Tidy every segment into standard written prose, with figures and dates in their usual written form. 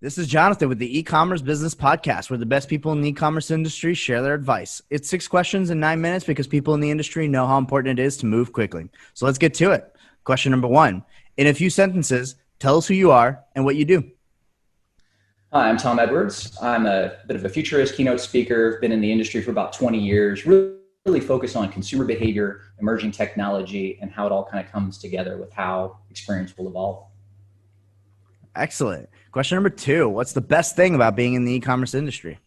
This is Jonathan with the e-commerce business podcast, where the best people in the e-commerce industry share their advice. It's 6 questions in 9 minutes because people in the industry know how important it is to move quickly. So let's get to it. Question number 1. In a few sentences, tell us who you are and what you do. Hi, I'm Tom Edwards. I'm a bit of a futurist, keynote speaker, been in the industry for about 20 years, really focused on consumer behavior, emerging technology, and how it all kind of comes together with how experience will evolve. Excellent. Question number 2. What's the best thing about being in the e-commerce industry?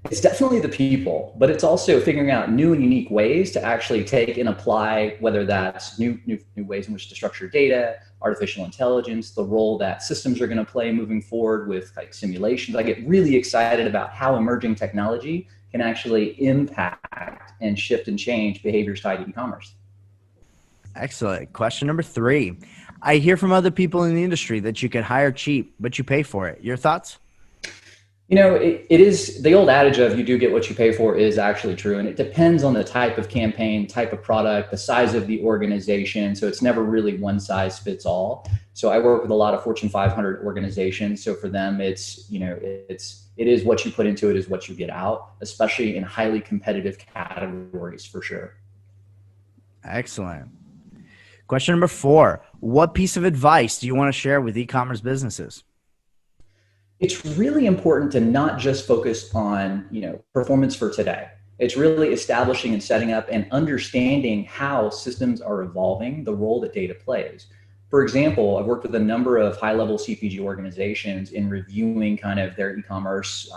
It's definitely the people, but it's also figuring out new and unique ways to actually take and apply, whether that's new ways in which to structure data, artificial intelligence, the role that systems are going to play moving forward with like simulations. I get really excited about how emerging technology can actually impact and shift and change behaviors tied to e-commerce. Excellent. Question number 3. I hear from other people in the industry that you could hire cheap, but you pay for it. Your thoughts? You know, it is the old adage of you do get what you pay for is actually true. And it depends on the type of campaign, type of product, the size of the organization. So it's never really one size fits all. So I work with a lot of Fortune 500 organizations. So for them, it is what you put into it is what you get out, especially in highly competitive categories for sure. Excellent. Question number 4. What piece of advice do you want to share with e-commerce businesses? It's really important to not just focus on, performance for today. It's really establishing and setting up and understanding how systems are evolving, the role that data plays. For example, I've worked with a number of high-level CPG organizations in reviewing kind of their e-commerce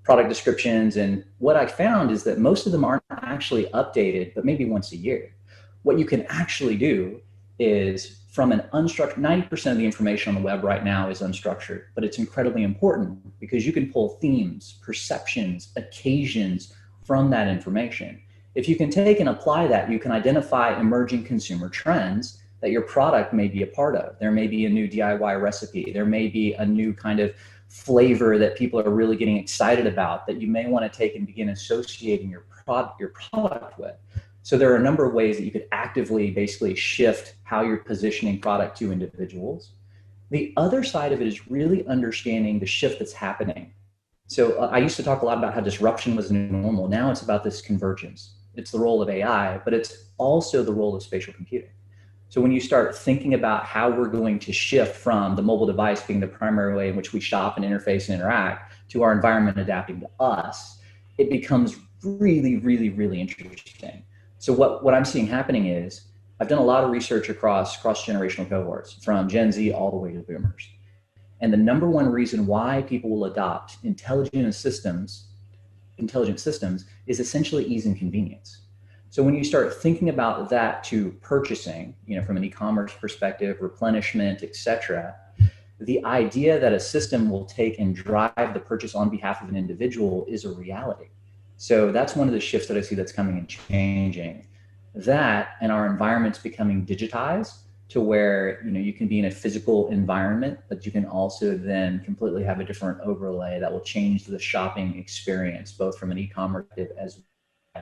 product descriptions. And what I found is that most of them aren't actually updated, but maybe once a year. What you can actually do is from an unstructured, 90% of the information on the web right now is unstructured, but it's incredibly important because you can pull themes, perceptions, occasions from that information. If you can take and apply that, you can identify emerging consumer trends that your product may be a part of. There may be a new DIY recipe. There may be a new kind of flavor that people are really getting excited about that you may want to take and begin associating your product with. So there are a number of ways that you could actively basically shift how you're positioning product to individuals. The other side of it is really understanding the shift that's happening. So I used to talk a lot about how disruption was new normal. Now it's about this convergence. It's the role of AI, but it's also the role of spatial computing. So when you start thinking about how we're going to shift from the mobile device being the primary way in which we shop and interface and interact to our environment adapting to us, it becomes really, really, really interesting. So what I'm seeing happening is I've done a lot of research across cross-generational cohorts from Gen Z all the way to boomers. And the number one reason why people will adopt intelligent systems is essentially ease and convenience. So when you start thinking about that to purchasing, from an e-commerce perspective, replenishment, et cetera, the idea that a system will take and drive the purchase on behalf of an individual is a reality. So that's one of the shifts that I see that's coming and changing. That and our environment's becoming digitized to where you can be in a physical environment, but you can also then completely have a different overlay that will change the shopping experience, both from an e-commerce as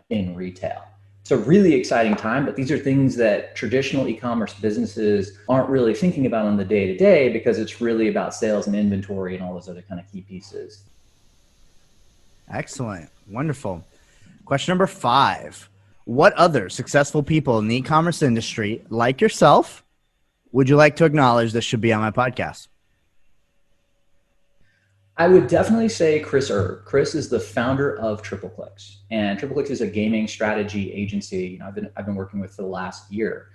in retail. It's a really exciting time, but these are things that traditional e-commerce businesses aren't really thinking about on the day-to-day because it's really about sales and inventory and all those other kind of key pieces. Excellent. Wonderful. Question number 5. What other successful people in the e-commerce industry, like yourself, would you like to acknowledge that should be on my podcast? I would definitely say Chris Erb. Chris is the founder of TripleClicks, and TripleClicks is a gaming strategy agency I've been working with for the last year.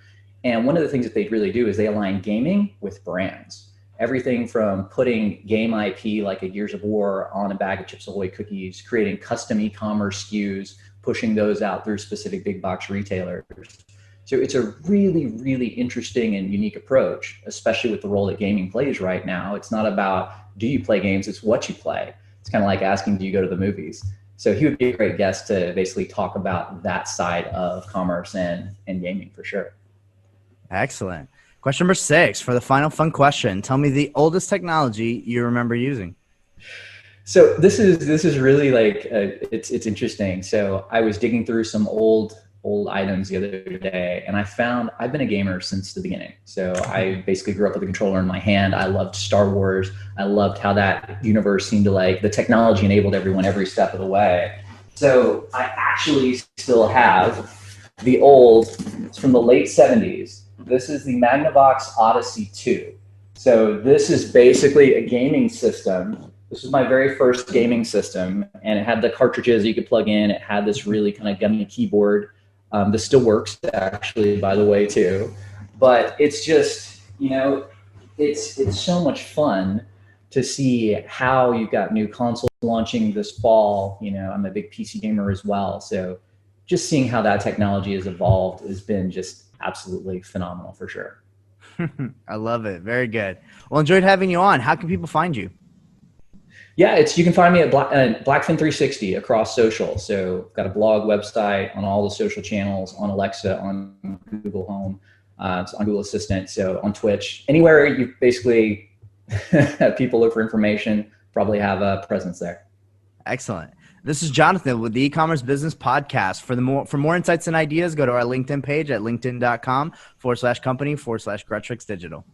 And one of the things that they really do is they align gaming with brands. Everything from putting game IP like a Gears of War on a bag of Chips Ahoy cookies, creating custom e-commerce SKUs, pushing those out through specific big box retailers. So it's a really, really interesting and unique approach, especially with the role that gaming plays right now. It's not about do you play games, it's what you play. It's kind of like asking, do you go to the movies? So he would be a great guest to basically talk about that side of commerce and gaming for sure. Excellent. Question number 6, for the final fun question, tell me the oldest technology you remember using. So this is really like, it's interesting. So I was digging through some old old items the other day, and I found I've been a gamer since the beginning. So I basically grew up with a controller in my hand. I loved Star Wars. I loved how that universe seemed to, like, the technology enabled everyone every step of the way. So I actually still have the old, it's from the late 70s. This is the Magnavox Odyssey 2. So this is basically a gaming system. This was my very first gaming system, and it had the cartridges you could plug in. It had this really kind of gummy keyboard. This still works, actually, by the way, too. But it's just, it's so much fun to see how you've got new consoles launching this fall. I'm a big PC gamer as well. So just seeing how that technology has evolved has been just absolutely phenomenal for sure. I love it. Very good. Well, enjoyed having you on. How can people find you? Yeah, you can find me at Blackfin360 across social. So I've got a blog, website, on all the social channels, on Alexa, on Google Home, on Google Assistant, so on Twitch. Anywhere you basically people look for information, probably have a presence there. Excellent. This is Jonathan with the E-commerce Business Podcast. For more insights and ideas, go to our LinkedIn page at linkedin.com/company/Gretrix Digital.